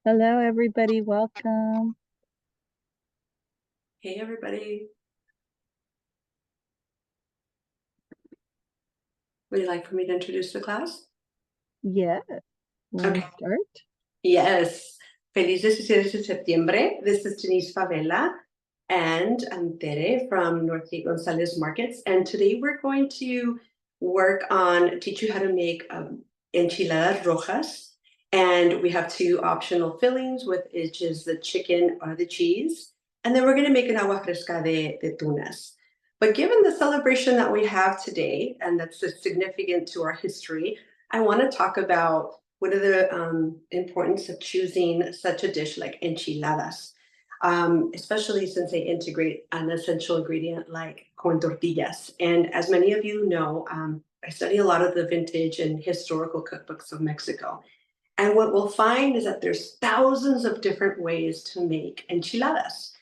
Hello, everybody. Welcome. Hey, everybody. Would you like for me to introduce the class? Yeah. Want to Okay. start? Yes. Feliz 17 de septiembre. This is Denisse Favela, and I'm Tere from North Gonzalez Markets. And today we're going to work on teach you how to make enchiladas rojas. And we have two optional fillings, which is the chicken or the cheese. And then we're going to make an agua fresca de tunas. But given the celebration that we have today, and that's significant to our history, I want to talk about what are the importance of choosing such a dish like enchiladas, especially since they integrate an essential ingredient like corn tortillas. And as many of you know, I study a lot of the vintage and historical cookbooks of Mexico. And what we'll find is that there's thousands of different ways to make enchiladas.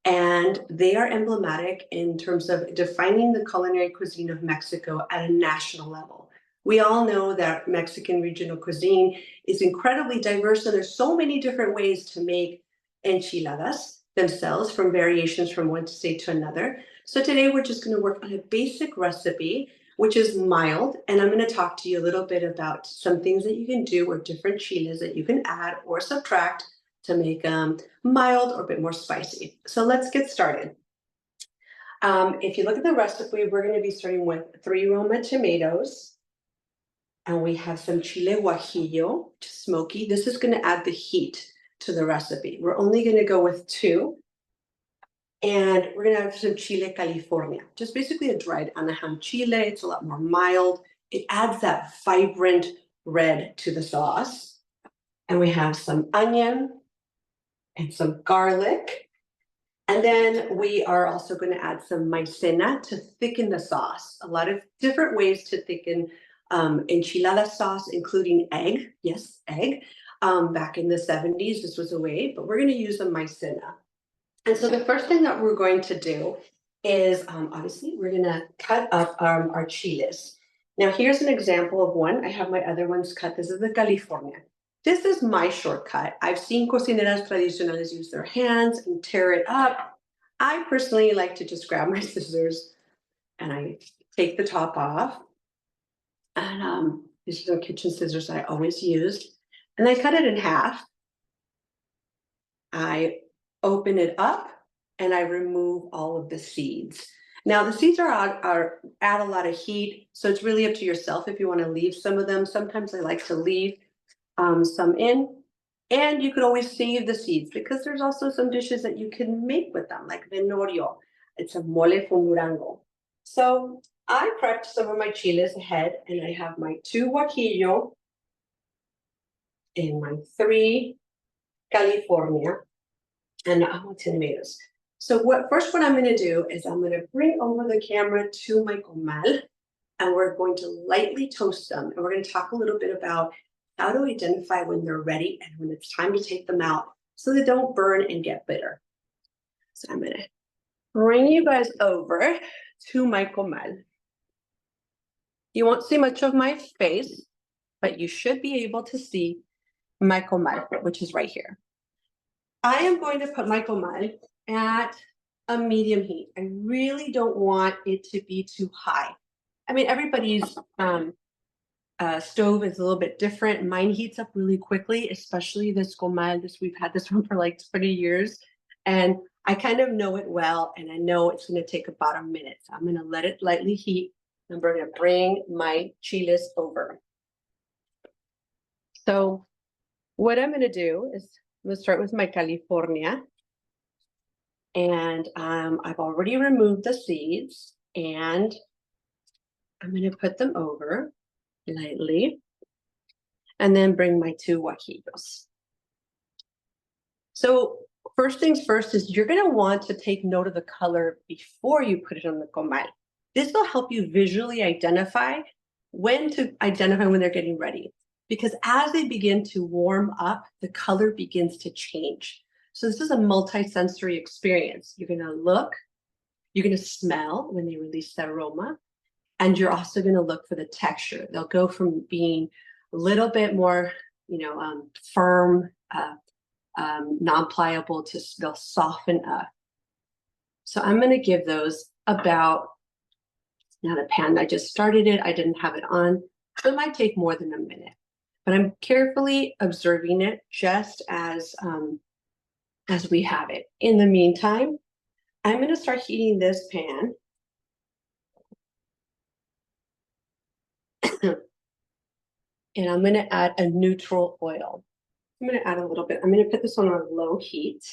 And they are emblematic in terms of defining the culinary cuisine of Mexico at a national level. We all know that Mexican regional cuisine is incredibly diverse, and there's so many different ways to make enchiladas themselves, from variations from one state to another. So today we're just going to work on a basic recipe which is mild. And I'm going to talk to you a little bit about some things that you can do or different chiles that you can add or subtract to make them mild or a bit more spicy. So let's get started. If you look at the recipe, we're going to be starting with 3 Roma tomatoes. And we have some chile guajillo, smoky. This is going to add the heat to the recipe. We're only going to go with 2. And we're going to have some chile California, just basically a dried anaheim chile. It's a lot more mild. It adds that vibrant red to the sauce. And we have some onion and some garlic. And then we are also going to add some maicena to thicken the sauce. A lot of different ways to thicken enchilada sauce, including egg. Yes, egg. Back in the 70s, this was a way, but we're going to use the maicena. And so the first thing that we're going to do is, obviously, we're going to cut up our chiles. Now, here's an example of one. I have my other ones cut. This is the California. This is my shortcut. I've seen cocineras tradicionales use their hands and tear it up. I personally like to just grab my scissors and I take the top off. And these are the kitchen scissors I always use. And I cut it in half. I open it up and I remove all of the seeds. Now the seeds are add a lot of heat, so it's really up to yourself if you want to leave some of them. Sometimes I like to leave some in, and you could always save the seeds because there's also some dishes that you can make with them, like venorio. It's a mole con durango. So I prepped some of my chiles ahead, and I have my 2 guajillo and my 3 California and tomatoes. So what I'm going to do is I'm going to bring over the camera to my comal, and we're going to lightly toast them. And we're going to talk a little bit about how to identify when they're ready and when it's time to take them out so they don't burn and get bitter. So I'm going to bring you guys over to my comal. You won't see much of my face, but you should be able to see my comal, which is right here. I am going to put my comal at a medium heat. I really don't want it to be too high. I mean, everybody's stove is a little bit different. Mine heats up really quickly, especially this comal. We've had this one for like 20 years. And I kind of know it well, and I know it's going to take about a minute. So I'm going to let it lightly heat, and we're going to bring my chiles over. So what I'm going to do is I'm going to start with my California. And I've already removed the seeds, and I'm going to put them over lightly, and then bring my 2 guajillos. So first things first is you're going to want to take note of the color before you put it on the comal. This will help you visually identify when they're getting ready, because as they begin to warm up, the color begins to change. So this is a multi-sensory experience. You're going to look, you're going to smell when they release that aroma, and you're also going to look for the texture. They'll go from being a little bit more, firm, non-pliable they'll soften up. So I'm going to give those about, now the pan, I just started it, I didn't have it on, so it might take more than a minute. But I'm carefully observing it just as we have it. In the meantime, I'm going to start heating this pan. And I'm going to add a neutral oil. I'm going to add a little bit. I'm going to put this on a low heat.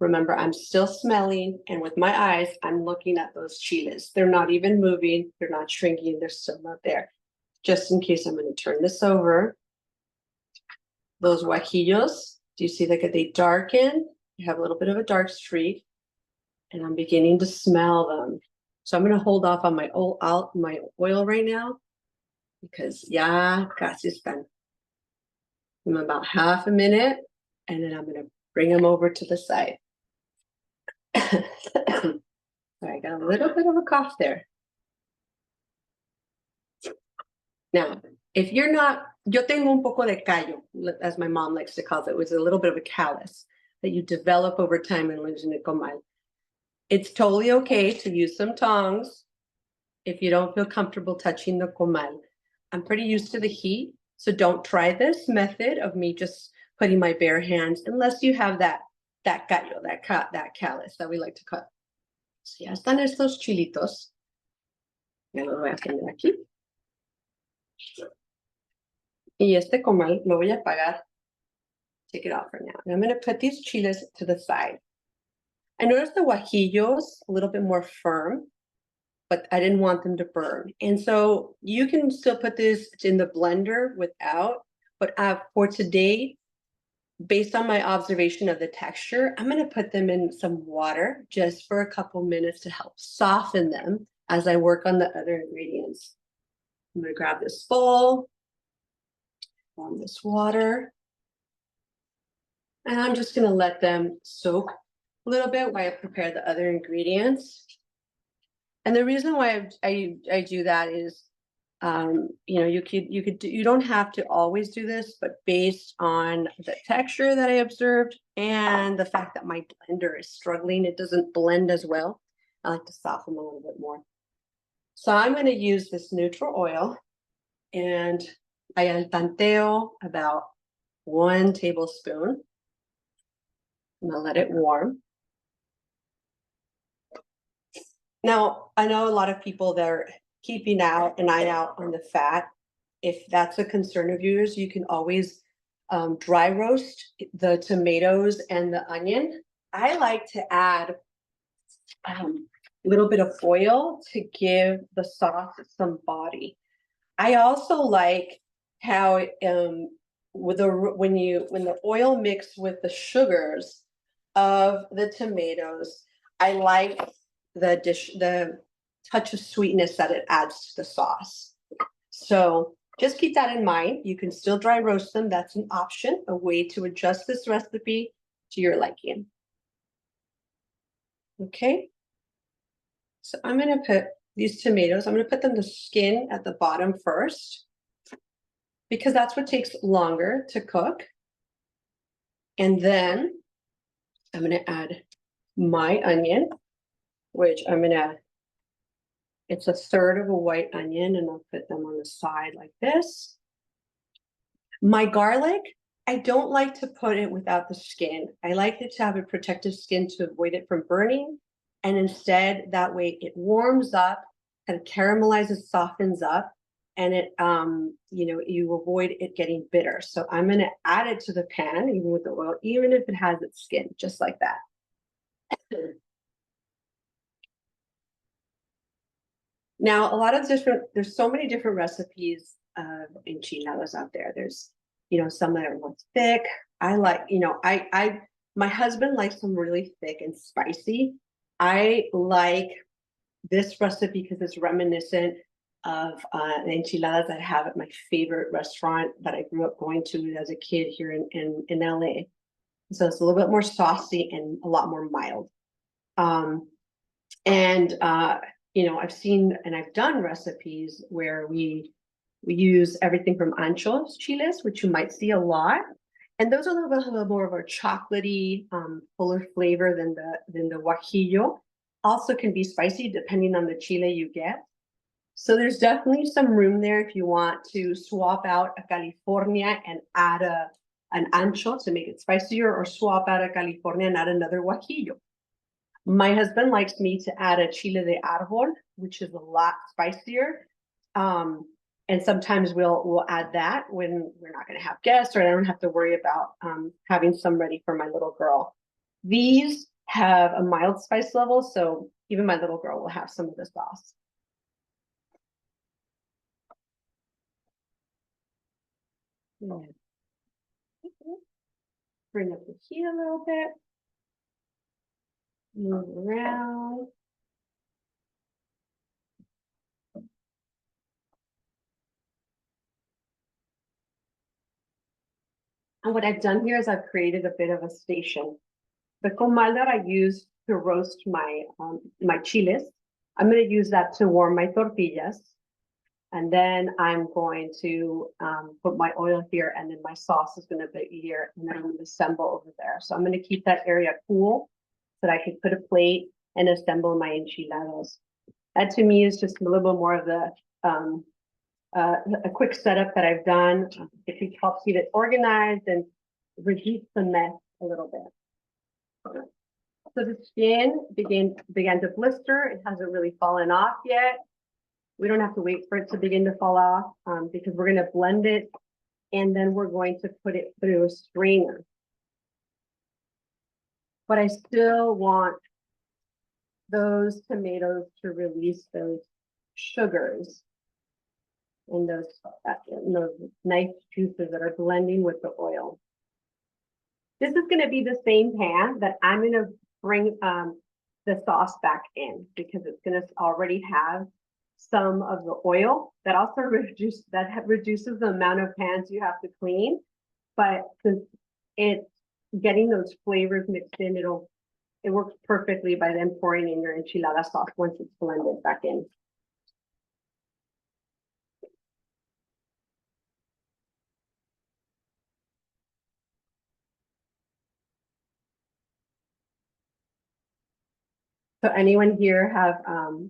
Remember, I'm still smelling, and with my eyes, I'm looking at those chiles. They're not even moving. They're not shrinking. They're still not there. Just in case, I'm going to turn this over. Those guajillos, do you see that they darken? You have a little bit of a dark streak, and I'm beginning to smell them. So I'm going to hold off on my oil right now, because ya casi están. I'm about half a minute, and then I'm going to bring them over to the side. I got a little bit of a cough there. Now, if you're not, yo tengo un poco de callo, as my mom likes to call it, was a little bit of a callus that you develop over time in losing el comal. It's totally okay to use some tongs if you don't feel comfortable touching the comal. I'm pretty used to the heat, so don't try this method of me just putting my bare hands unless you have that callo, that callus that we like to cut. So ya están estos chilitos. Ya los voy a poner aquí. Y este comal lo voy a apagar. Take it off for now. And I'm going to put these chiles to the side. I noticed the guajillos a little bit more firm, but I didn't want them to burn. And so you can still put this in the blender without, but for today, based on my observation of the texture, I'm going to put them in some water just for a couple minutes to help soften them as I work on the other ingredients. I'm going to grab this bowl, warm this water, and I'm just going to let them soak a little bit while I prepare the other ingredients. And the reason why I do that is, you don't have to always do this, but based on the texture that I observed and the fact that my blender is struggling, it doesn't blend as well. I like to soften them a little bit more. So I'm going to use this neutral oil, and I al tanteo about 1 tablespoon. I'm going to let it warm. Now, I know a lot of people that are keeping an eye out on the fat. If that's a concern of yours, you can always dry roast the tomatoes and the onion. I like to add a little bit of oil to give the sauce some body. I also like how when the oil mixed with the sugars of the tomatoes, I like the touch of sweetness that it adds to the sauce. So just keep that in mind. You can still dry roast them. That's an option, a way to adjust this recipe to your liking. Okay. So I'm going to put these tomatoes, I'm going to put them the skin at the bottom first, because that's what takes longer to cook. And then I'm going to add my onion, which it's 1/3 of a white onion, and I'll put them on the side like this. My garlic, I don't like to put it without the skin. I like it to have a protective skin to avoid it from burning. And instead, that way it warms up, kind of caramelizes, softens up, and it, you avoid it getting bitter. So I'm going to add it to the pan, even with the oil, even if it has its skin, just like that. Now, there's so many different recipes of enchiladas out there. There's, some that are more thick. I like, my husband likes them really thick and spicy. I like this recipe because it's reminiscent of the enchiladas that I have at my favorite restaurant that I grew up going to as a kid here in LA. So it's a little bit more saucy and a lot more mild. I've seen and I've done recipes where we use everything from anchos chiles, which you might see a lot, And those are a little more of a chocolatey, fuller flavor than the guajillo. Also can be spicy depending on the chile you get. So there's definitely some room there if you want to swap out a California and add an ancho to make it spicier, or swap out a California and add another guajillo. My husband likes me to add a chile de árbol, which is a lot spicier. And sometimes we'll add that when we're not going to have guests, or I don't have to worry about having some ready for my little girl. These have a mild spice level, so even my little girl will have some of the sauce. Bring up the heat a little bit. Move around. And what I've done here is I've created a bit of a station. The comal that I use to roast my my chiles, I'm going to use that to warm my tortillas. And then I'm going to put my oil here, and then my sauce is going to be here, and then I'm going to assemble over there. So I'm going to keep that area cool so that I can put a plate and assemble my enchiladas. That to me is just a little bit more of the a quick setup that I've done. It helps keep it organized and reduce the mess a little bit. So the skin began to blister. It hasn't really fallen off yet. We don't have to wait for it to begin to fall off because we're going to blend it, and then we're going to put it through a strainer. But I still want those tomatoes to release those sugars and those nice juices that are blending with the oil. This is going to be the same pan that I'm going to bring the sauce back in, because it's going to already have some of the oil that also reduces the amount of pans you have to clean. But since it's getting those flavors mixed in, it works perfectly by then pouring in your enchilada sauce once it's blended back in. So anyone here have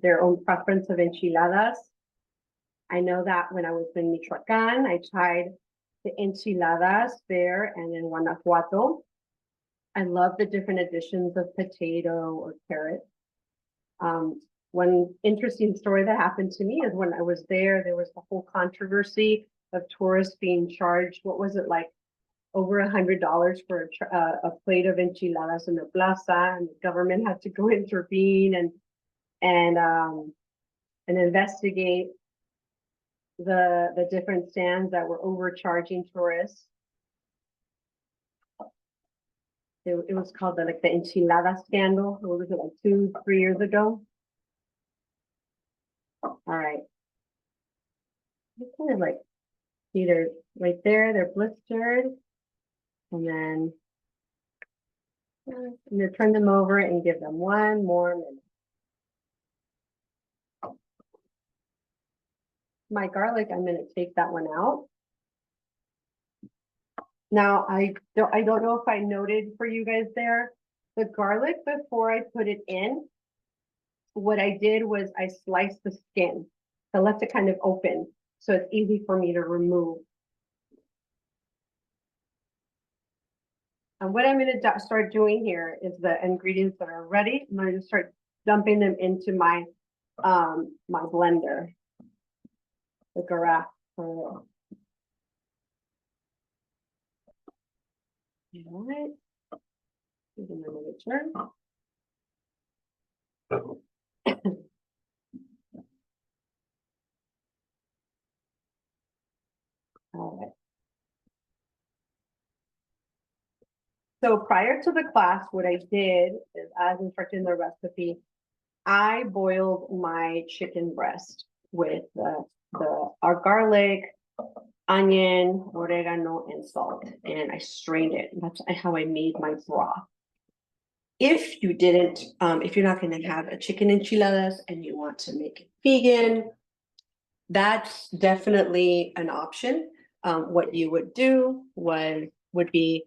their own preference of enchiladas? I know that when I was in Michoacan, I tried the enchiladas there and in Guanajuato. I love the different additions of potato or carrot. One interesting story that happened to me is when I was there was the whole controversy of tourists being charged, what was it, like over $100 for a plate of enchiladas in the plaza, and the government had to go intervene and investigate the different stands that were overcharging tourists. It was called the enchilada scandal. What was it, like 2-3 years ago? All right. It's kind of like, see, they're right there, they're blistered. And then I'm going to turn them over and give them 1 more minute. My garlic, I'm going to take that one out. Now, I don't know if I noted for you guys there, the garlic, before I put it in, what I did was I sliced the skin. I left it kind of open, so it's easy for me to remove. And what I'm going to start doing here is the ingredients that are ready. I'm going to start dumping them into my my blender, the garage. All right. Give them another turn. All right. So prior to the class, what I did is, as instructed in the recipe, I boiled my chicken breast with our garlic, onion, oregano, and salt, and I strained it. That's how I made my broth. If you didn't, if you're not going to have a chicken enchiladas and you want to make it vegan, that's definitely an option. What you would do was would be,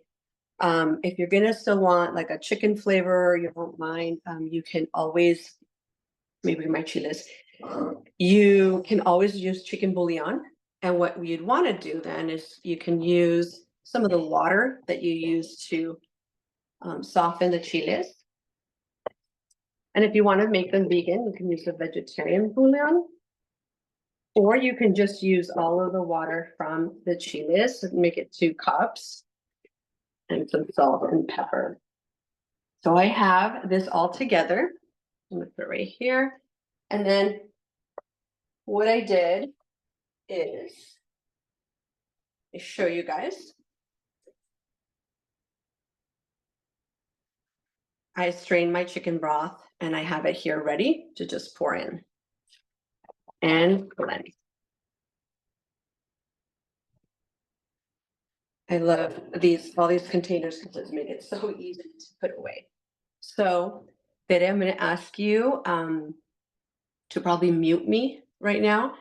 if you're gonna still want like a chicken flavor, you don't mind, you can always, maybe my chiles, you can always use chicken bouillon. And what you'd want to do then is you can use some of the water that you use to soften the chiles. And if you want to make them vegan, you can use the vegetarian bouillon. Or you can just use all of the water from the chiles and make it 2 cups and some salt and pepper. So I have this all together. I'm gonna put it right here. And then what I did is show you guys. I strained my chicken broth and I have it here ready to just pour in and blend. I love all these containers because it's made it so easy to put away. So, Tere, I'm going to ask you to probably mute me right now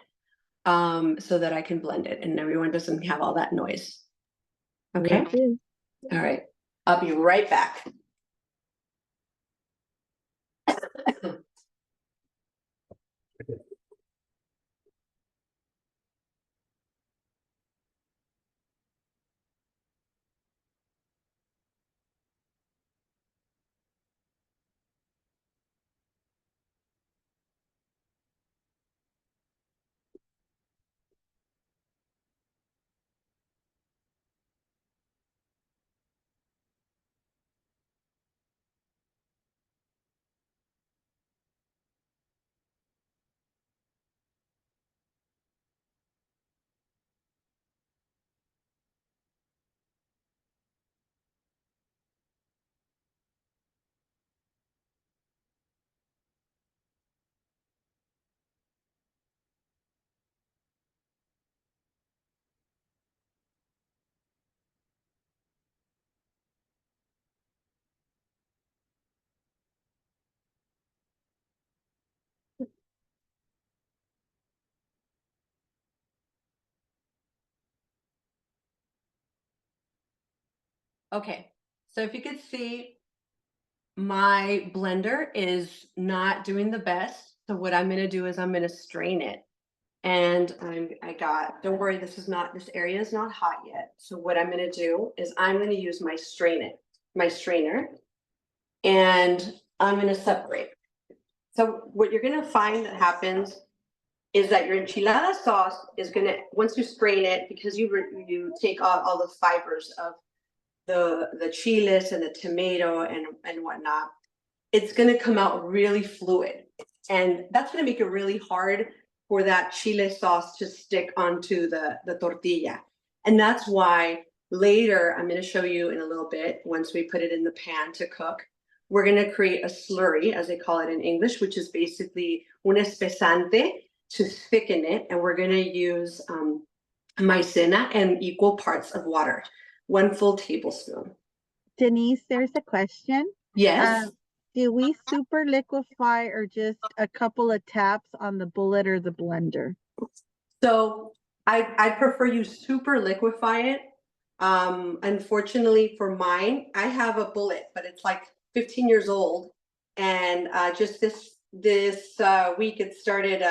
so that I can blend it and everyone doesn't have all that noise. Okay. All right. I'll be right back. Okay, so if you could see, my blender is not doing the best. So what I'm gonna do is I'm gonna strain it. And don't worry, this area is not hot yet. So what I'm gonna do is I'm gonna use my strainer, and I'm gonna separate. So what you're gonna find that happens is that your enchilada sauce is gonna, once you strain it, because you take all the fibers of the chiles and the tomato and whatnot, it's gonna come out really fluid. And that's gonna make it really hard for that chile sauce to stick onto the tortilla. And that's why later, I'm gonna show you in a little bit, once we put it in the pan to cook, we're gonna create a slurry, as they call it in English, which is basically un espesante to thicken it. And we're gonna use maicena and equal parts of water, 1 full tablespoon. Denisse, there's a question. Yes. Do we super liquefy or just a couple of taps on the bullet or the blender? So I prefer you super liquefy it. Unfortunately for mine, I have a bullet, but it's like 15 years old. And just this week it started,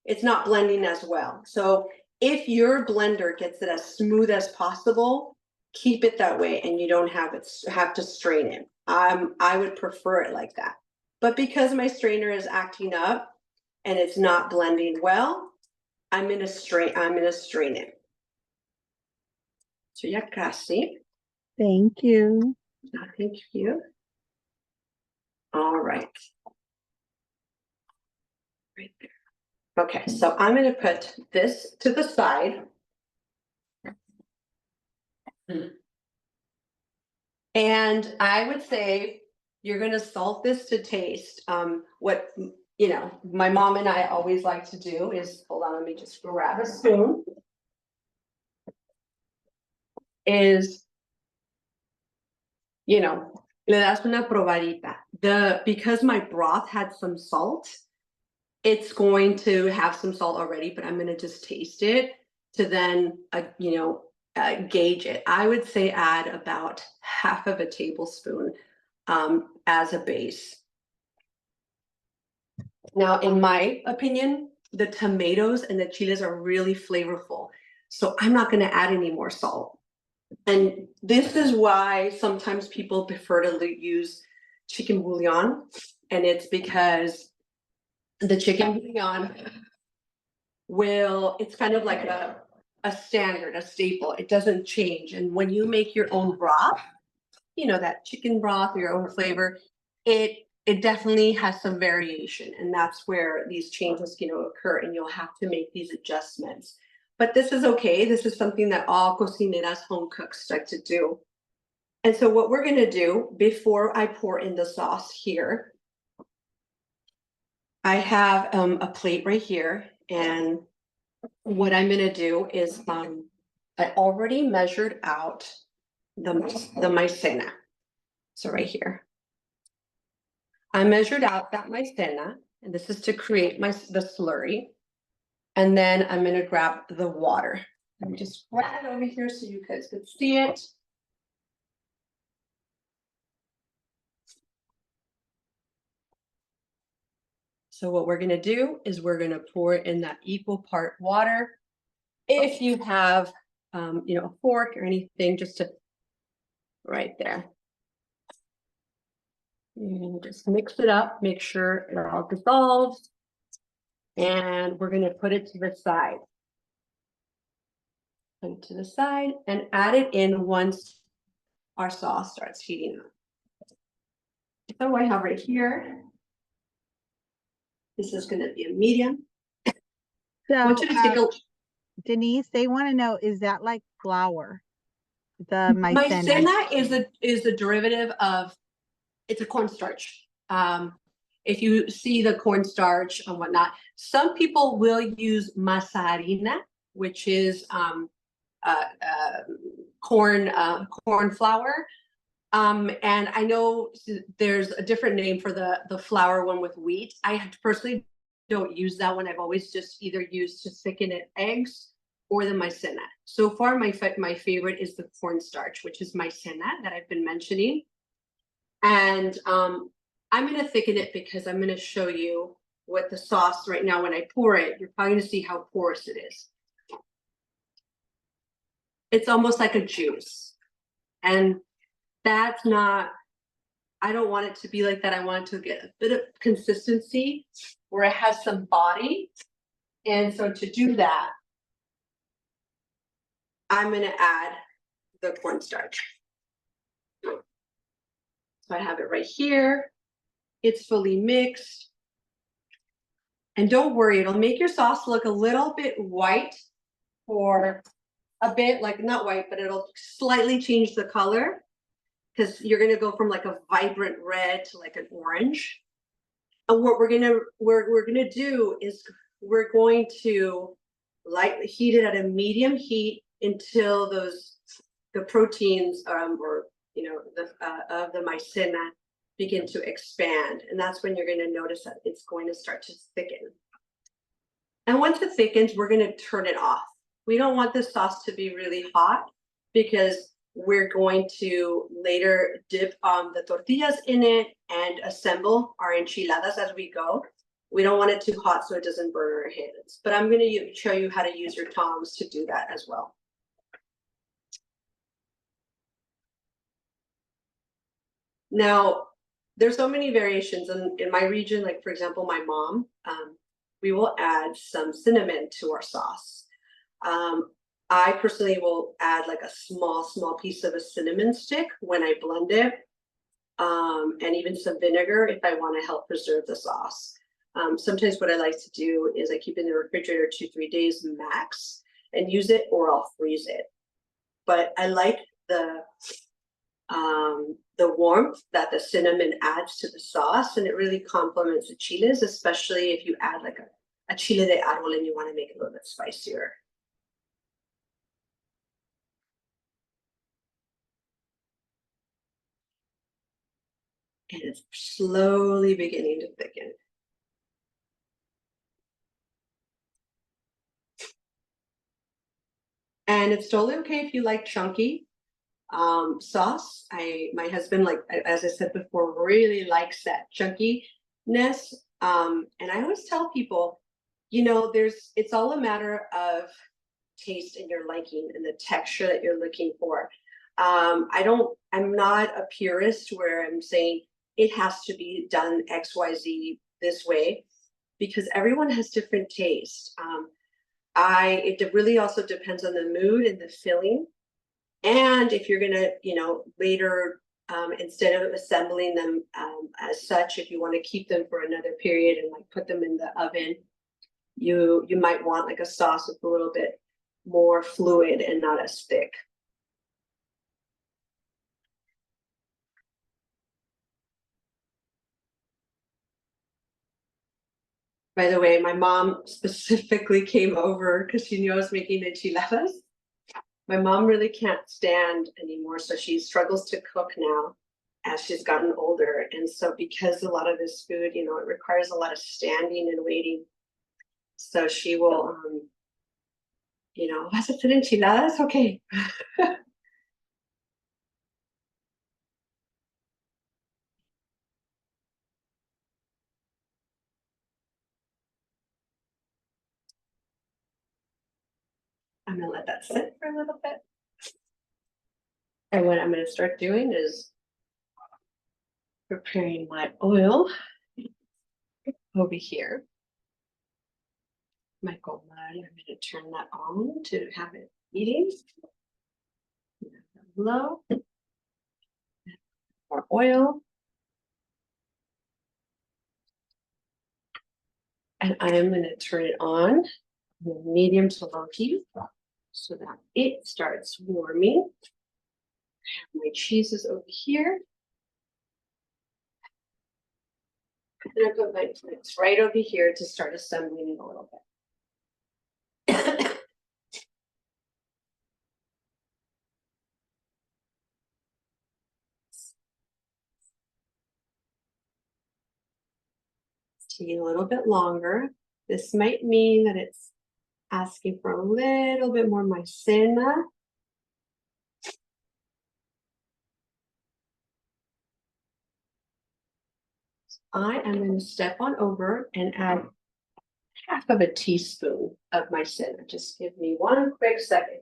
it's not blending as well. So if your blender gets it as smooth as possible, keep it that way and you don't have to strain it. I would prefer it like that. But because my strainer is acting up and it's not blending well, I'm gonna strain it. So ya casi. Thank you. Thank you. All right. Right there. Okay, so I'm gonna put this to the side. And I would say you're gonna salt this to taste. What my mom and I always like to do is, hold on, let me just grab a spoon. Is, le das una probadita. Because my broth had some salt, it's going to have some salt already, but I'm gonna just taste it to then, gauge it. I would say add about half of a tablespoon as a base. Now, in my opinion, the tomatoes and the chiles are really flavorful. So I'm not going to add any more salt. And this is why sometimes people prefer to use chicken bouillon. And it's because the chicken bouillon it's kind of like a standard, a staple. It doesn't change. And when you make your own broth, that chicken broth, your own flavor, it definitely has some variation. And that's where these changes, occur, and you'll have to make these adjustments. But this is okay. This is something that all cocineras, home cooks like to do. And so what we're going to do before I pour in the sauce here, I have a plate right here. And what I'm going to do is I already measured out the maicena. So right here, I measured out that maicena, and this is to create the slurry. And then I'm going to grab the water. Let me just grab it over here so you guys can see it. So what we're going to do is we're going to pour in that equal part water. If you have, a fork or anything, just to right there. And just mix it up, make sure it all dissolves. And we're going to put it to the side. Put it to the side and add it in once our sauce starts heating up. So I have right here, this is going to be a medium. So, to Denisse, they want to know, is that like flour? The maicena is a derivative of, it's a cornstarch. If you see the cornstarch and whatnot, some people will use masarina, which is corn flour. And I know there's a different name for the flour one with wheat. I personally don't use that one. I've always just either used to thicken it eggs or the maicena. So far, my favorite is the cornstarch, which is maicena that I've been mentioning. And I'm going to thicken it because I'm going to show you what the sauce right now, when I pour it, you're probably going to see how porous it is. It's almost like a juice. And that's not, I don't want it to be like that. I want it to get a bit of consistency where it has some body. And so to do that, I'm going to add the cornstarch. So I have it right here. It's fully mixed. And don't worry, it'll make your sauce look a little bit white, or a bit like not white, but it'll slightly change the color, because you're going to go from like a vibrant red to like an orange. And what we're gonna do is we're going to lightly heat it at a medium heat until the proteins of the maicena begin to expand, and that's when you're going to notice that it's going to start to thicken. And once it thickens, we're going to turn it off. We don't want this sauce to be really hot, because we're going to later dip the tortillas in it and assemble our enchiladas as we go. We don't want it too hot so it doesn't burn our hands. But I'm going to show you how to use your tongs to do that as well. Now, there's so many variations in my region. Like, for example, my mom, we will add some cinnamon to our sauce. I personally will add like a small piece of a cinnamon stick when I blend it, and even some vinegar if I want to help preserve the sauce. Sometimes what I like to do is I keep it in the refrigerator 2-3 days max and use it, or I'll freeze it. But I like the warmth that the cinnamon adds to the sauce, and it really complements the chiles, especially if you add like a chile de árbol and you want to make it a little bit spicier. And it's slowly beginning to thicken. And it's totally okay if you like chunky sauce. My husband, like as I said before, really likes that chunkiness. And I always tell people, it's all a matter of taste and your liking and the texture that you're looking for. I'm not a purist where I'm saying it has to be done XYZ this way, because everyone has different taste. It really also depends on the mood and the filling. And if you're gonna, later, instead of assembling them as such, if you want to keep them for another period and like put them in the oven, you might want like a sauce with a little bit more fluid and not as thick. By the way, my mom specifically came over because she knew I was making enchiladas. My mom really can't stand anymore, so she struggles to cook now as she's gotten older. And so because a lot of this food, it requires a lot of standing and waiting. So she will, ¿vas a hacer enchiladas? Okay. I'm gonna let that sit for a little bit. And what I'm gonna start doing is preparing my oil over here. My comal, I'm gonna turn that on to have it heating. Low. More oil. And I am gonna turn it on medium to low heat so that it starts warming. My cheese is over here. And I put my plates right over here to start assembling it a little bit. It's taking a little bit longer. This might mean that it's asking for a little bit more maicena. I am going to step on over and add half of a teaspoon of maicena. Just give me one quick second.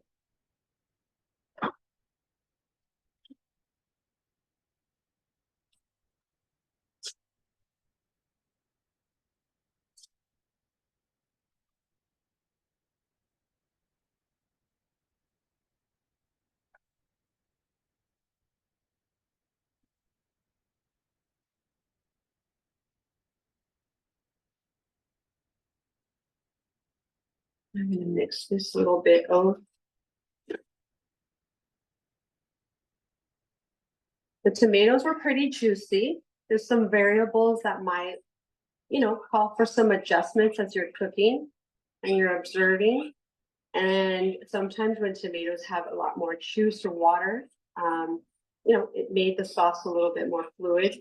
I'm going to mix this little bit of the tomatoes were pretty juicy. There's some variables that might, call for some adjustments as you're cooking and you're observing. And sometimes when tomatoes have a lot more juice or water, it made the sauce a little bit more fluid.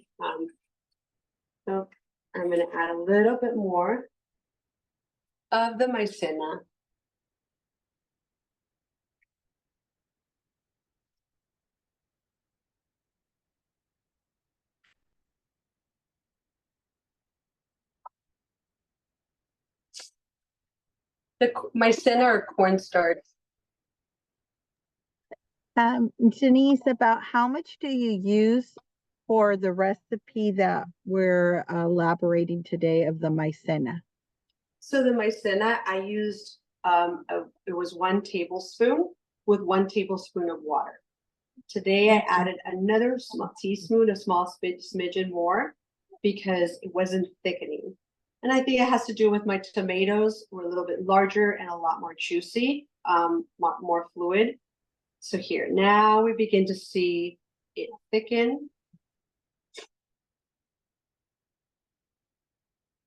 So I'm going to add a little bit more of the maicena. The maicena or cornstarch. Denisse, about how much do you use for the recipe that we're elaborating today of the maicena? So the maicena, I used, it was 1 tablespoon with 1 tablespoon of water. Today I added another small teaspoon, a small smidgen more, because it wasn't thickening. And I think it has to do with my tomatoes were a little bit larger and a lot more juicy, more fluid. So here, now we begin to see it thicken.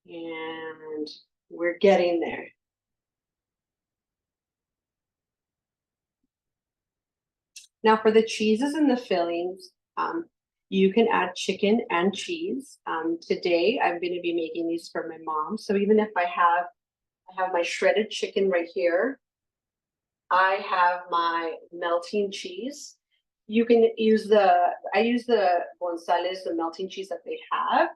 And we're getting there. Now for the cheeses and the fillings, you can add chicken and cheese. Today I'm going to be making these for my mom. So even if I have my shredded chicken right here. I have my melting cheese. You can use I use the Gonzalez, the melting cheese that they have,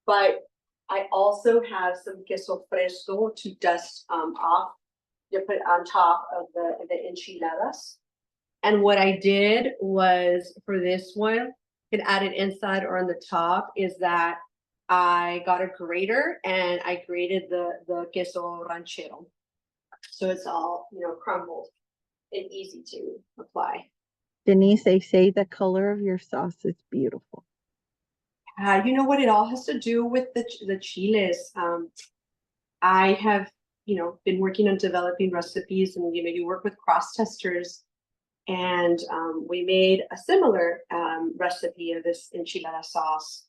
but I also have some queso fresco to dust off, to put on top of the enchiladas. And what I did was for this one, you can add it inside or on the top, is that I got a grater and I grated the queso ranchero. So it's all, crumbled and easy to apply. Denise, they say the color of your sauce is beautiful. You know what? It all has to do with the chiles. I have, been working on developing recipes, and you work with cross testers, and we made a similar recipe of this enchilada sauce,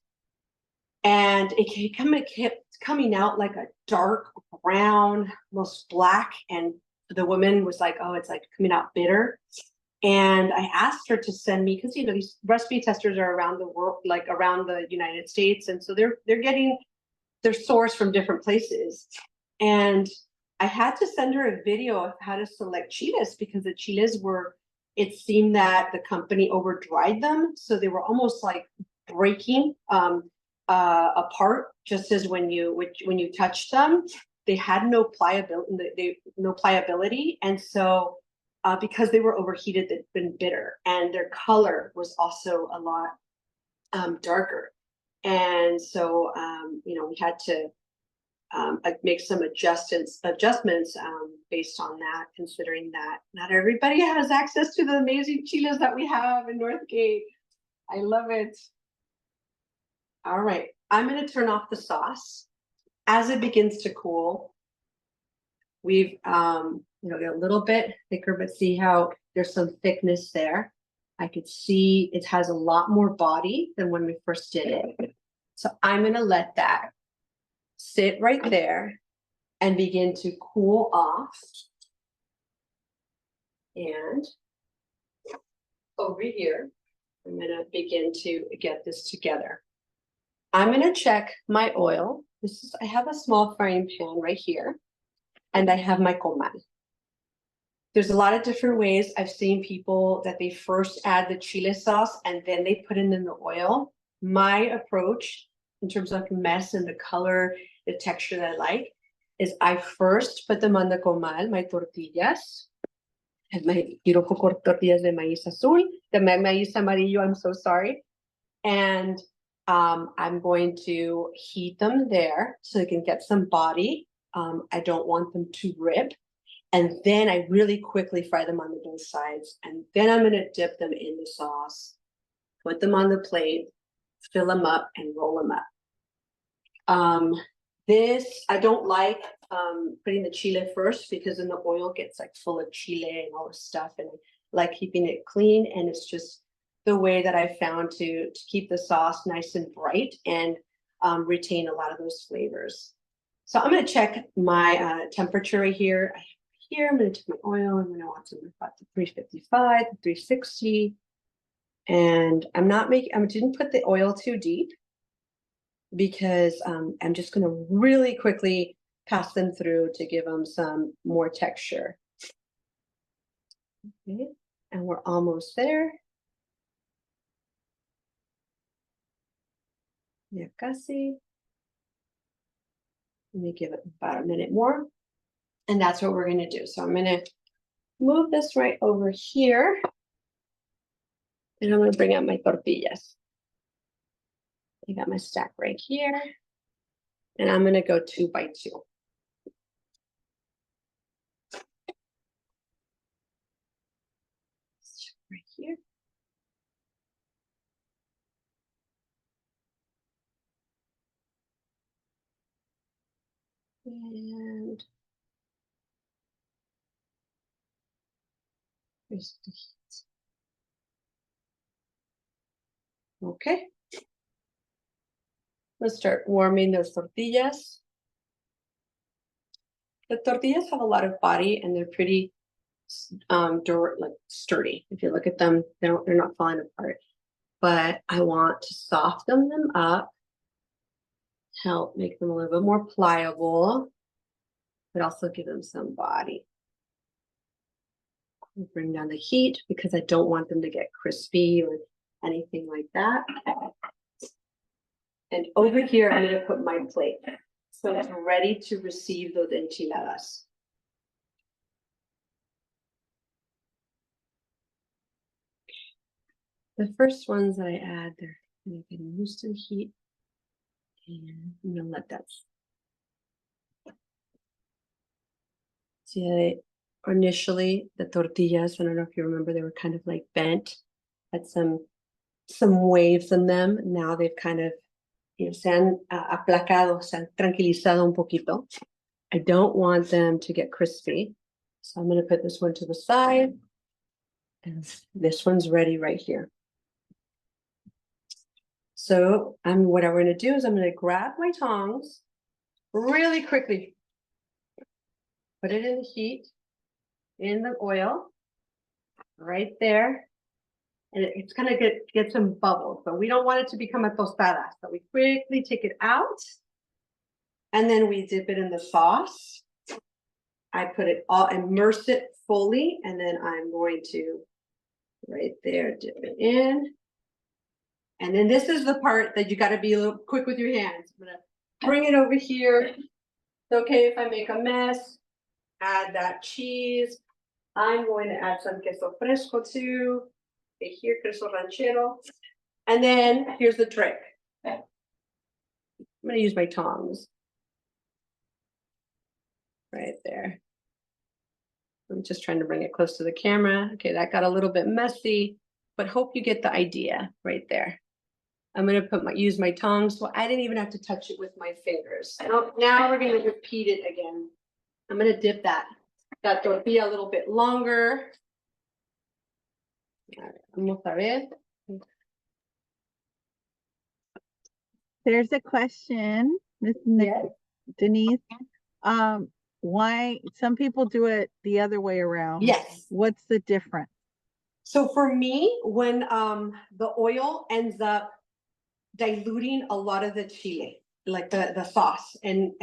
and it kept coming out like a dark brown, almost black, and the woman was like, "Oh, it's like coming out bitter." And I asked her to send me, because these recipe testers are around the world, like around the United States, and so they're getting their source from different places. And I had to send her a video of how to select chiles, because the chiles it seemed that the company over dried them, so they were almost like breaking apart, just as when you touch them, they had no pliability, and so because they were overheated, they'd been bitter, and their color was also a lot darker. And so, we had to make some adjustments based on that, considering that not everybody has access to the amazing chiles that we have in Northgate. I love it. All right, I'm going to turn off the sauce. As it begins to cool, we've get a little bit thicker, but see how there's some thickness there. I could see it has a lot more body than when we first did it. So I'm going to let that sit right there and begin to cool off. And over here, I'm going to begin to get this together. I'm going to check my oil. I have a small frying pan right here, and I have my comal. There's a lot of different ways. I've seen people that they first add the chile sauce and then they put it in the oil. My approach, in terms of mess and the color, the texture that I like, is I first put them on the comal, my tortillas, and my beautiful tortillas de maíz azul, the maíz amarillo, I'm so sorry. And I'm going to heat them there so they can get some body. I don't want them to rip. And then I really quickly fry them on both sides. And then I'm going to dip them in the sauce, put them on the plate, fill them up, and roll them up. I don't like putting the chile first, because then the oil gets like full of chile and all this stuff. And I like keeping it clean. And it's just the way that I found to keep the sauce nice and bright and retain a lot of those flavors. So I'm going to check my temperature right here. I'm going to take my oil. I'm going to want some about 355, 360. And I didn't put the oil too deep, because I'm just going to really quickly pass them through to give them some more texture. Okay, and we're almost there. Ya casi. Let me give it about a minute more. And that's what we're going to do. So I'm going to move this right over here. And I'm going to bring out my tortillas. I got my stack right here. And I'm going to go 2 by 2. Right here. And there's the heat. Okay. Let's start warming those tortillas. The tortillas have a lot of body, and they're pretty sturdy. If you look at them, they're not falling apart. But I want to soften them up, help make them a little bit more pliable, but also give them some body. Bring down the heat because I don't want them to get crispy or anything like that. And over here, I'm going to put my plate. So it's ready to receive those enchiladas. The first ones that I add, they're getting used to the heat. And I'm going to let that. See, initially, the tortillas, I don't know if you remember, they were kind of like bent, had some waves in them. Now they've kind of, se han aplacado, se han tranquilizado un poquito. I don't want them to get crispy. So I'm going to put this one to the side. And this one's ready right here. So what I'm going to do is I'm going to grab my tongs really quickly. Put it in the heat, in the oil, right there. And it's going to get some bubbles, but we don't want it to become a tostada. So we quickly take it out. And then we dip it in the sauce. I put it all, immerse it fully. And then I'm going to, right there, dip it in. And then this is the part that you got to be a little quick with your hands. I'm going to bring it over here. It's okay if I make a mess. Add that cheese. I'm going to add some queso fresco too. Okay, here, queso ranchero. And then here's the trick. I'm going to use my tongs. Right there. I'm just trying to bring it close to the camera. Okay, that got a little bit messy, but hope you get the idea right there. I'm going to use my tongs, so I didn't even have to touch it with my fingers. Now we're going to repeat it again. I'm going to dip that tortilla a little bit longer. Vamos a ver. There's a question, Miss Yes. Denisse. Why some people do it the other way around? Yes. What's the difference? So for me, when the oil ends up diluting a lot of the chile, like the sauce, and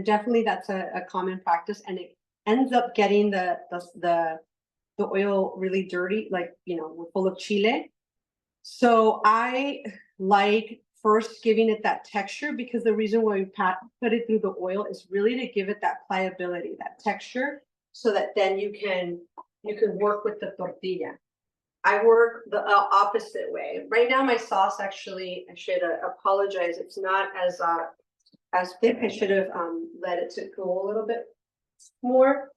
definitely that's a common practice, and it ends up getting the oil really dirty, like full of chile. So I like first giving it that texture, because the reason why we put it through the oil is really to give it that pliability, that texture, so that then you can work with the tortilla. I work the opposite way. Right now, my sauce actually, I should apologize. It's not as thick. I should have let it to cool a little bit more.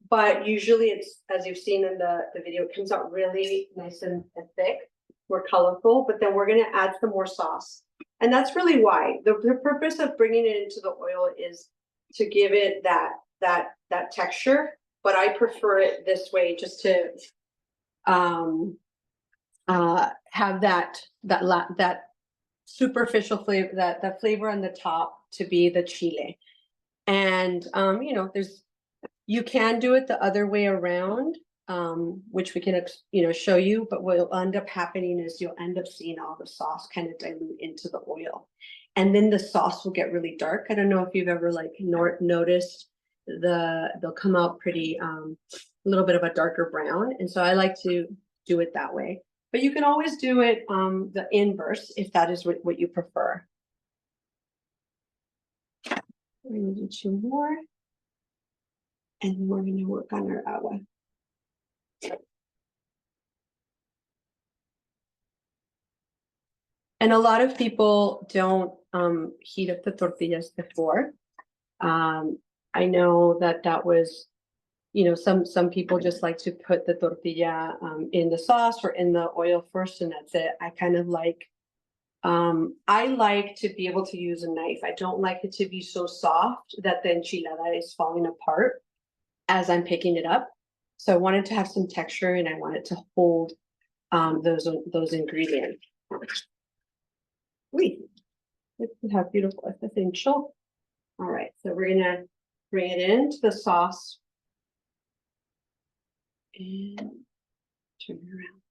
But usually it's, as you've seen in the video, it comes out really nice and thick, more colorful. But then we're going to add some more sauce. And that's really why. The purpose of bringing it into the oil is to give it that texture. But I prefer it this way, just to have that superficial flavor, that flavor on the top, to be the chile. And you can do it the other way around, which we can show you, but what will end up happening is you'll end up seeing all the sauce kind of dilute into the oil, and then the sauce will get really dark. I don't know if you've ever noticed they'll come out pretty a little bit of a darker brown, and so I like to do it that way. But you can always do it the inverse if that is what you prefer. We're going to do 2 more, and then we're going to work on our agua. And a lot of people don't heat up the tortillas before. I know that was, some people just like to put the tortilla in the sauce or in the oil first, and that's it. I kind of like, I like to be able to use a knife. I don't like it to be so soft that the enchilada is falling apart as I'm picking it up. So I wanted to have some texture, and I wanted to hold those ingredients. Wait, look how beautiful is this ancho. All right, so we're gonna bring it into the sauce and turn it around.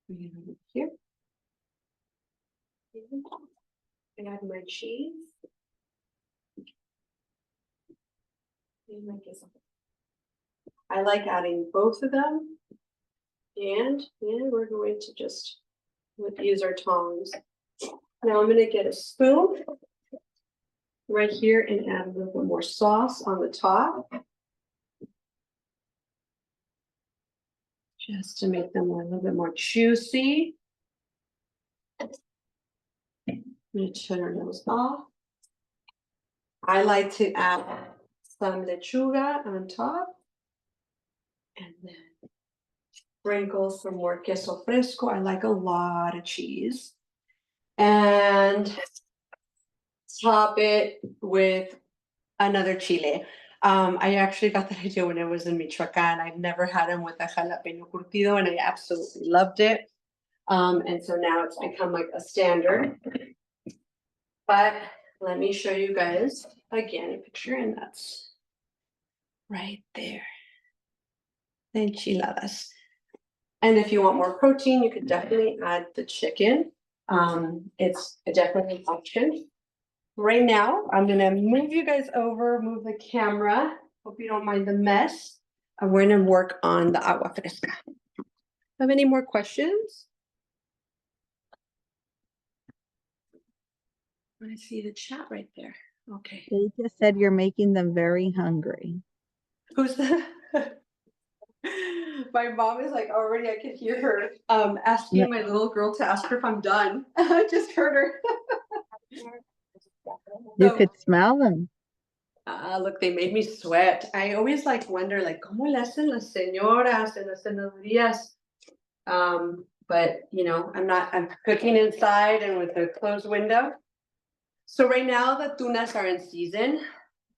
Bring it over here. add my cheese. And my queso. I like adding both of them. And we're going to just use our tongs. Now I'm going to get a spoon right here and add a little bit more sauce on the top. Just to make them a little bit more juicy. I'm going to turn those off. I like to add some lechuga on top. And then sprinkle some more queso fresco. I like a lot of cheese. And top it with another chile. I actually got that idea when I was in Michoacan. I've never had them with a jalapeno curtido, and I absolutely loved it. And so now it's become like a standard. But let me show you guys again a picture, and that's right there. The enchiladas. And if you want more protein, you could definitely add the chicken. It's definitely an option. Right now, I'm gonna move you guys over, move the camera. Hope you don't mind the mess. And we're gonna work on the agua fresca. Have any more questions? I see the chat right there. Okay. They just said you're making them very hungry. Who's that? My mom is like already, I could hear her asking my little girl to ask her if I'm done. I just heard her. You could smell them. Look, they made me sweat. I always like wonder, like, ¿cómo le hacen las señoras en las cenadurías? But you know, I'm cooking inside and with a closed window. So right now the tunas are in season.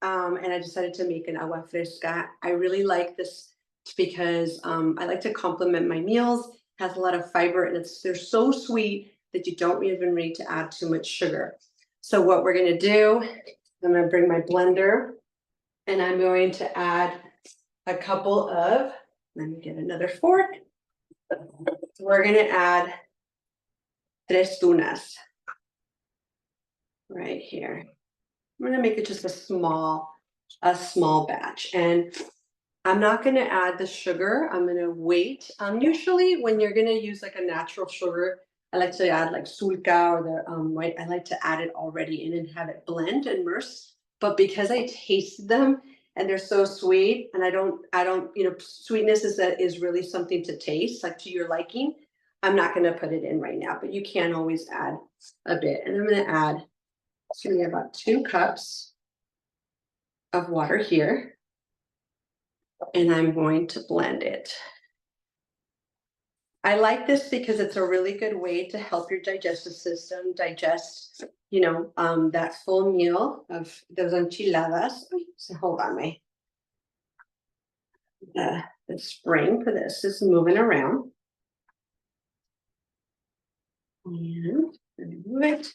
And I decided to make an agua fresca. I really like this because I like to complement my meals. It has a lot of fiber and they're so sweet that you don't even need to add too much sugar. So what we're gonna do, I'm gonna bring my blender and I'm going to add a couple of, let me get another fork. We're gonna add tres tunas right here. I'm gonna make it just a small batch, and I'm not gonna add the sugar. I'm gonna wait. Usually when you're gonna use like a natural sugar, I like to add like sulca or the white. I like to add it already in and have it blend and immerse. But because I tasted them and they're so sweet, and I don't, you know, sweetness is really something to taste, like to your liking. I'm not gonna put it in right now, but you can always add a bit. And I'm gonna add, it's gonna be about 2 cups of water here. And I'm going to blend it. I like this because it's a really good way to help your digestive system digest, you know, that full meal of those enchiladas. So hold on, the spring for this is moving around. And remove it.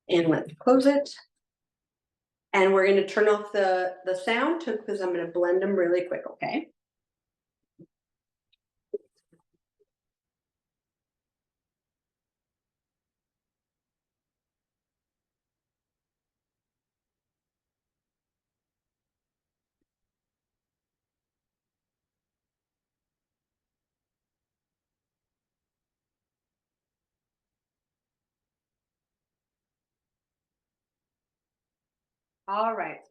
And let's close it. And we're going to turn off the sound because I'm going to blend them really quick, okay? All right.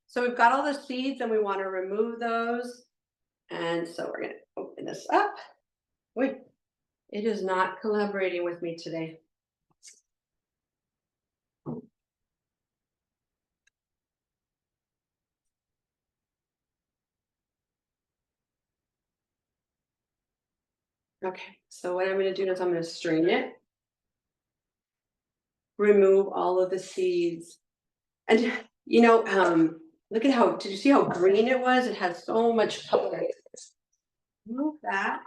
So we've got all the seeds and we want to remove those. And so we're going to open this up. Wait, it is not collaborating with me today. Okay, so what I'm going to do is I'm going to strain it. Remove all of the seeds. And you know, look at how, did you see how green it was? It had so much color. Remove that.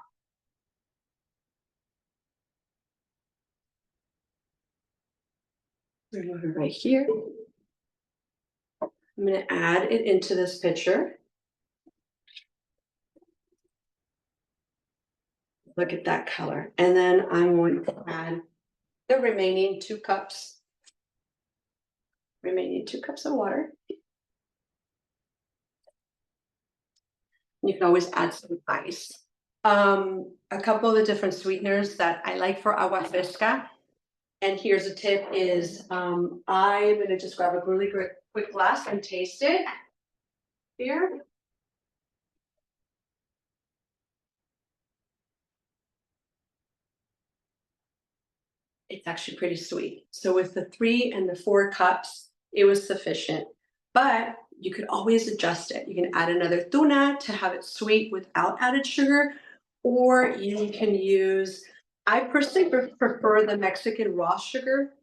Remove it right here. I'm going to add it into this pitcher. Look at that color. And then I'm going to add the remaining 2 cups We may need 2 cups of water. You can always add some ice. A couple of the different sweeteners that I like for agua fresca. And here's a tip is, I'm gonna just grab a really quick glass and taste it. Here. It's actually pretty sweet. So with the 3 and the 4 cups, it was sufficient. But you could always adjust it. You can add another tuna to have it sweet without added sugar, or you can use, I personally prefer the Mexican raw sugar,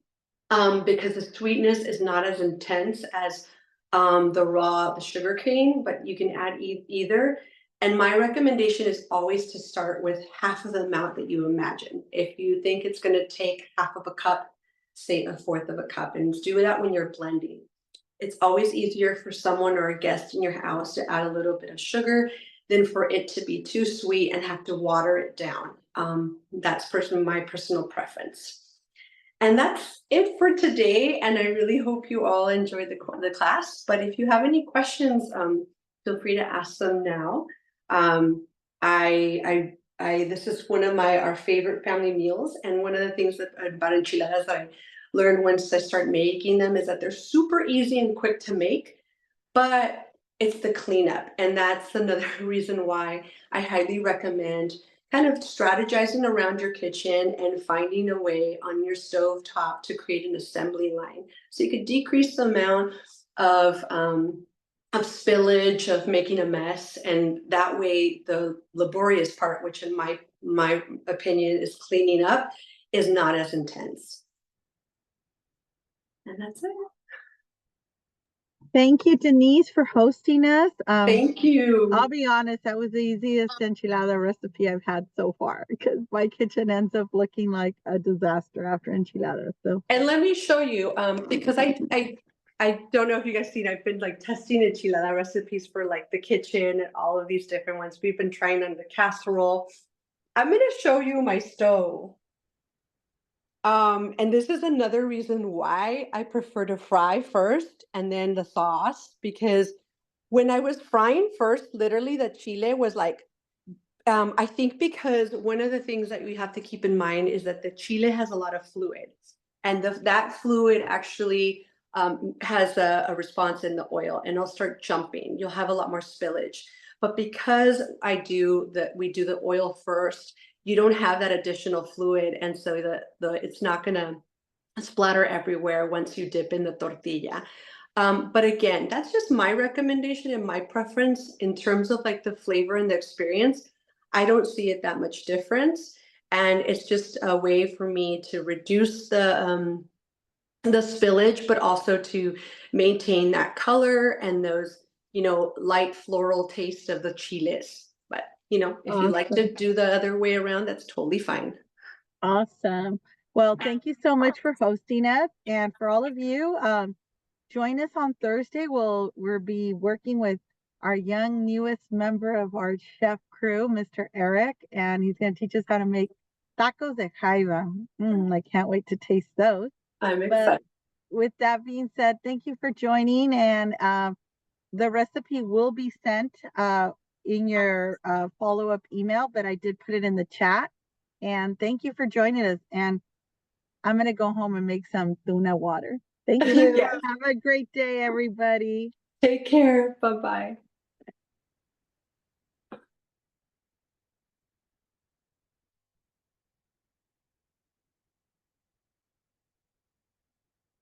because the sweetness is not as intense as the sugar cane, but you can add either. And my recommendation is always to start with half of the amount that you imagine. If you think it's going to take half of a cup, say a fourth of a cup, and do that when you're blending. It's always easier for someone or a guest in your house to add a little bit of sugar than for it to be too sweet and have to water it down. That's my personal preference. And that's it for today. And I really hope you all enjoyed the class. But if you have any questions, feel free to ask them now. This is one of our favorite family meals. And one of the things about enchiladas that I learned once I start making them is that they're super easy and quick to make, but it's the cleanup. And that's another reason why I highly recommend kind of strategizing around your kitchen and finding a way on your stove top to create an assembly line. So you could decrease the amount of spillage, of making a mess, and that way the laborious part, which in my opinion is cleaning up, is not as intense. And that's it. Thank you, Denisse, for hosting us. Thank you. I'll be honest, that was the easiest enchilada recipe I've had so far, because my kitchen ends up looking like a disaster after enchiladas. So, and let me show you, because I don't know if you guys seen, I've been like testing enchilada recipes for like the kitchen and all of these different ones. We've been trying on the casserole. I'm going to show you my stove. And this is another reason why I prefer to fry first and then the sauce, because when I was frying first, literally the chile was like, I think because one of the things that we have to keep in mind is that the chile has a lot of fluid, and that fluid actually has a response in the oil, and it'll start jumping. You'll have a lot more spillage. But because we do the oil first, you don't have that additional fluid, and so it's not gonna splatter everywhere once you dip in the tortilla. But again, that's just my recommendation and my preference in terms of like the flavor and the experience. I don't see it that much difference. And it's just a way for me to reduce the spillage, but also to maintain that color and those, light floral taste of the chiles. But, if you like to do the other way around, that's totally fine. Awesome. Well, thank you so much for hosting us. And for all of you, join us on Thursday. We'll be working with our young newest member of our chef crew, Mr. Eric, and he's going to teach us how to make tacos de jaiba. I can't wait to taste those. I'm excited. With that being said, thank you for joining, and the recipe will be sent in your follow-up email, but I did put it in the chat. And thank you for joining us. And I'm going to go home and make some tuna water. Thank you. Yes. Have a great day, everybody. Take care. Bye-bye.